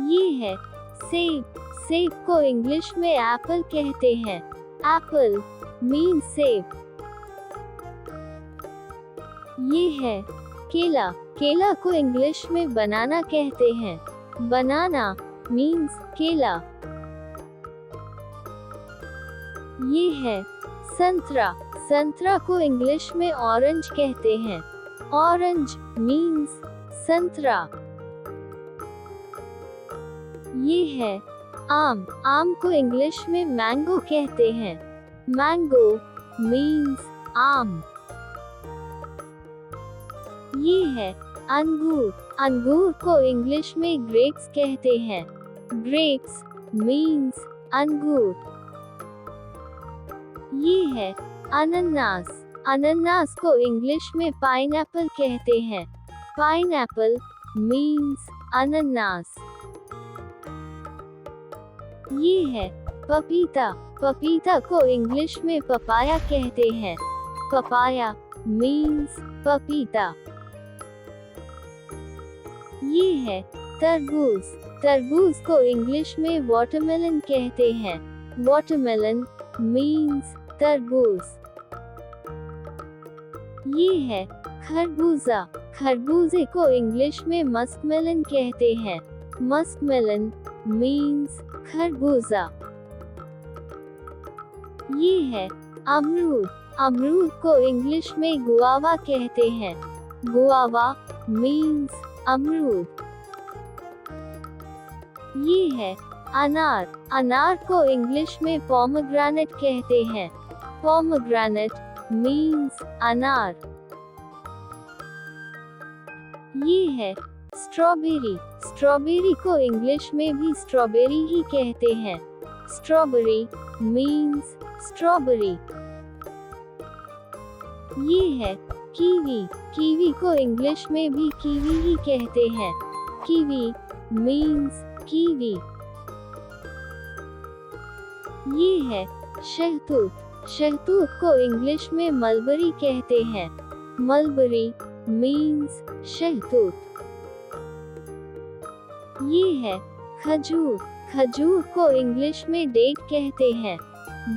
ये है सेब। सेब को इंग्लिश में एप्पल कहते हैं। एप्पल मीन्स सेब। ये है केला। केला को इंग्लिश में बनाना कहते हैं। बनाना मीन्स केला। ये है संतरा। संतरा को इंग्लिश में ऑरेंज कहते हैं। ऑरेंज मीन्स संतरा। ये है आम। आम को इंग्लिश में मैंगो कहते हैं। मैंगो मीन्स आम। ये है अंगूर। अंगूर को इंग्लिश में ग्रेप्स कहते हैं। ग्रेप्स मीन्स अंगूर। ये है अनानास। अनानास को इंग्लिश में पाइनएप्पल कहते हैं। पाइनएप्पल मीन्स अनानास। ये है पपीता। पपीता को इंग्लिश में पपाया कहते हैं। पपाया मीन्स पपीता। ये है तरबूज। तरबूज को इंग्लिश में वाटरमेलन कहते हैं। वाटरमेलन मीन्स तरबूज। ये है खरबूजा। खरबूजे को इंग्लिश में मस्कमेलन कहते हैं। मस्कमेलन मीन्स खरबूजा। ये है अमरूद। अमरूद को इंग्लिश में गुआवा कहते हैं। गुआवा मीन्स अमरूद। ये है अनार। अनार को इंग्लिश में पोमग्रेनेट कहते हैं। पोमग्रेनेट मीन्स अनार। ये है स्ट्रॉबेरी। स्ट्रॉबेरी को इंग्लिश में भी स्ट्रॉबेरी ही कहते हैं। Strawberry means strawberry. ये है कीवी। कीवी को इंग्लिश में भी कीवी ही कहते हैं। Kiwi means kiwi. ये है शहतूत। शहतूत को इंग्लिश में मलबरी कहते हैं। मलबरी मीन्स शहतूत। ये है खजूर। खजूर को इंग्लिश में डेट कहते हैं।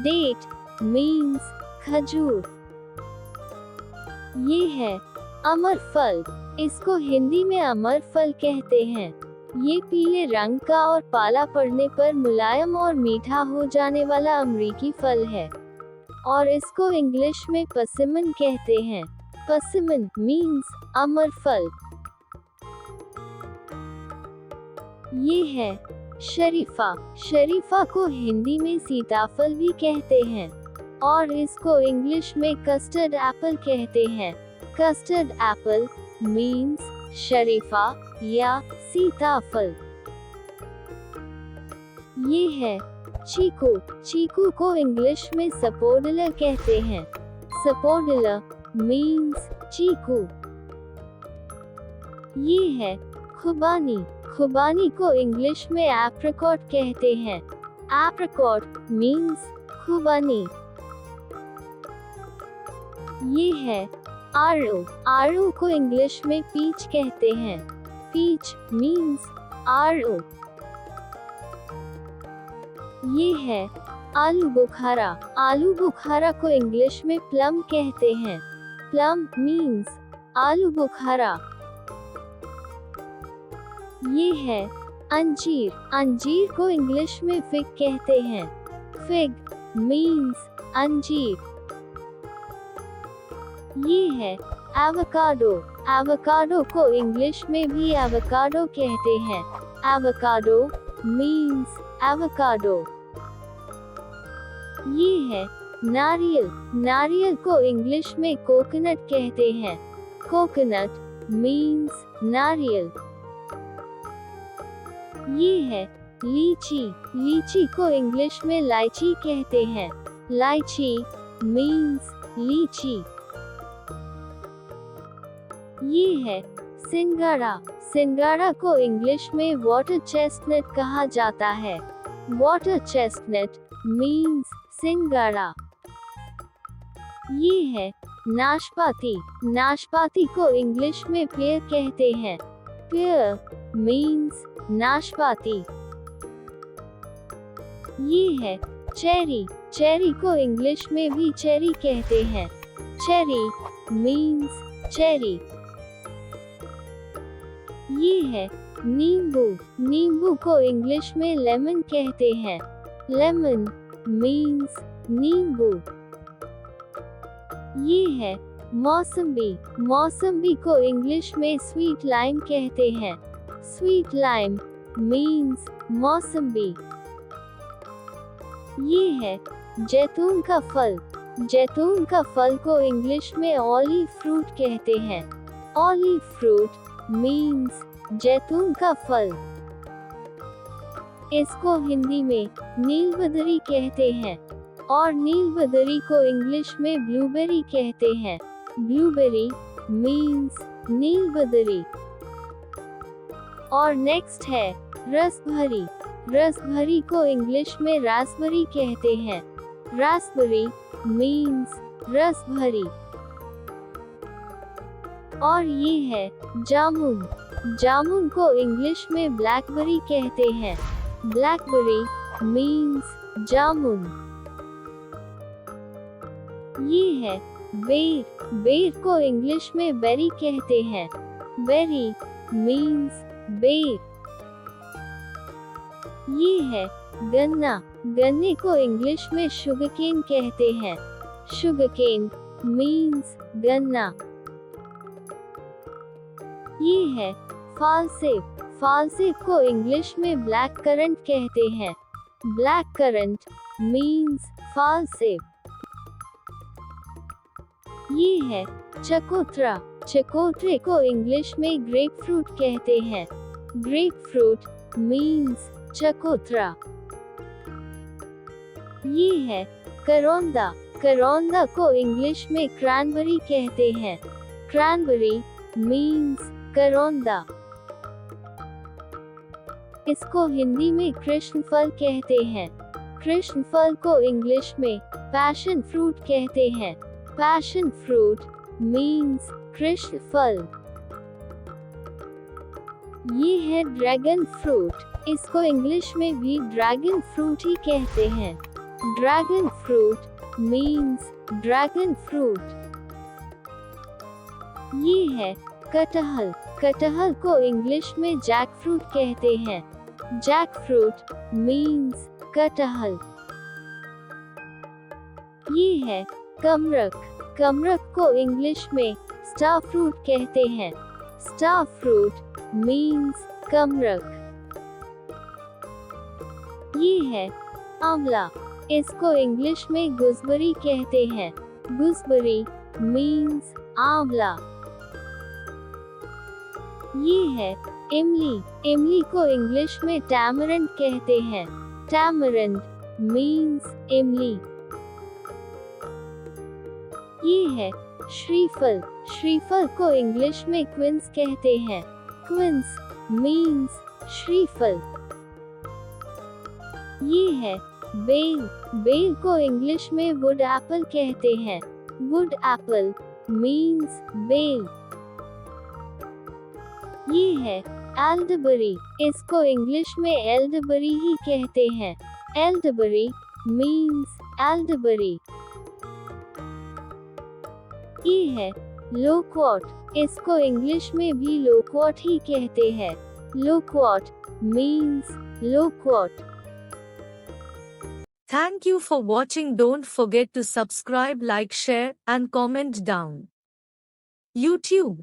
डेट मीन्स खजूर। ये है अमर फल। इसको हिंदी में अमर फल कहते हैं। ये पीले रंग का और पाला पड़ने पर मुलायम और मीठा हो जाने वाला अमरीकी फल है और इसको इंग्लिश में परसिमन कहते हैं। परसिमन मीन्स अमर फल। ये है शरीफा। शरीफा को हिंदी में सीताफल भी कहते हैं और इसको इंग्लिश में कस्टर्ड एप्पल कहते हैं। कस्टर्ड एप्पल मीन्स शरीफा या सीताफल। ये है चीकू। चीकू को इंग्लिश में सपोर्डिलर कहते हैं। सपोर्डिलर मीन्स चीकू। ये है खुबानी। खुबानी को इंग्लिश में एप्रिकॉट कहते हैं। एप्रिकॉट मीन्स खुबानी। ये है आड़ू। आड़ू को इंग्लिश में पीच कहते हैं। पीच मीन्स आड़ू। ये है आलू बुखारा। आलू बुखारा को इंग्लिश में प्लम कहते हैं। प्लम मीन्स आलू बुखारा। ये है अंजीर। अंजीर को इंग्लिश में फिग कहते हैं। फिग मीन्स अंजीर। ये है एवोकाडो। एवोकाडो को इंग्लिश में भी एवोकाडो कहते हैं। Avocado means avocado. ये है नारियल। नारियल को इंग्लिश में कोकोनट कहते हैं। कोकोनट मीन्स नारियल। ये है लीची। लीची को इंग्लिश में लाइची कहते हैं। लाइची मीन्स लीची। ये है सिंगाड़ा। सिंगाड़ा को इंग्लिश में वाटर चेस्टनट कहा जाता है। वाटर चेस्टनट मीन्स सिंगाड़ा। ये है नाशपाती। नाशपाती को इंग्लिश में पेयर कहते हैं। pear means नाशपाती। ये है चेरी। चेरी को इंग्लिश में भी चेरी कहते हैं। Cherry means cherry. ये है नींबू। नींबू को इंग्लिश में लेमन कहते हैं। लेमन means नींबू। ये है मौसम्बी। मौसम्बी को इंग्लिश में स्वीट लाइम कहते हैं। स्वीट लाइम means मौसम्बी। ये है जैतून का फल। जैतून का फल को इंग्लिश में ऑलिव फ्रूट कहते हैं। ऑलिव फ्रूट means जैतून का फल। इसको हिंदी में नीलबदरी कहते हैं और नीलबदरी को इंग्लिश में ब्लूबेरी कहते हैं। ब्लूबेरी means नीलबदरी। और नेक्स्ट है रसभरी। रसभरी को इंग्लिश में रास्पबेरी कहते हैं। रास्पबेरी means रसभरी। और ये है जामुन। जामुन को इंग्लिश में ब्लैकबेरी कहते हैं। ब्लैकबेरी means जामुन। ये है बेर। बेर को इंग्लिश में बेरी कहते हैं। बेरी means बेर। ये है गन्ना। गन्ने को इंग्लिश में शुगरकेन कहते हैं। शुगरकेन means गन्ना। ये है फालसेब। फालसेब को इंग्लिश में ब्लैक करंट कहते हैं। Black currant means फालसेब। ये है चकोतरा। चकोतरे को इंग्लिश में ग्रेप फ्रूट कहते हैं। ग्रेप फ्रूट means चकोतरा। ये है करौंदा। करौंदा को इंग्लिश में क्रैनबेरी कहते हैं। क्रैनबेरी means करौंदा। इसको हिंदी में कृष्ण फल कहते हैं। कृष्ण फल को इंग्लिश में पैशन फ्रूट कहते हैं। पैशन फ्रूट means कृष्ण फल। ये है ड्रैगन फ्रूट। इसको इंग्लिश में भी ड्रैगन फ्रूट ही कहते हैं। Dragon fruit means dragon fruit. ये है कटहल। कटहल को इंग्लिश में जैक फ्रूट कहते हैं। जैक फ्रूट means कटहल। ये है कमरक। कमरक को इंग्लिश में स्टार फ्रूट कहते हैं। Star fruit means कमरक। ये है आंवला। इसको इंग्लिश में गूसबेरी कहते हैं। गूसबेरी means आंवला। ये है इमली। इमली को इंग्लिश में टैमरिंड कहते हैं। टैमरिंड means इमली। ये है श्रीफल। श्रीफल को इंग्लिश में क्विंस कहते हैं। क्विंस means श्रीफल। ये है बेल। बेल को इंग्लिश में वुड एप्पल कहते हैं। वुड एप्पल means बेल। ये है एल्डरबेरी। इसको इंग्लिश में एल्डरबेरी ही कहते हैं। Elderberry means elderberry. ये है लोक्वॉट। इसको इंग्लिश में भी लोक्वॉट ही कहते हैं। लोक्वॉट means लोक्वॉट। Thank you for watching. Don't forget to subscribe, like, share, and comment down. YouTube.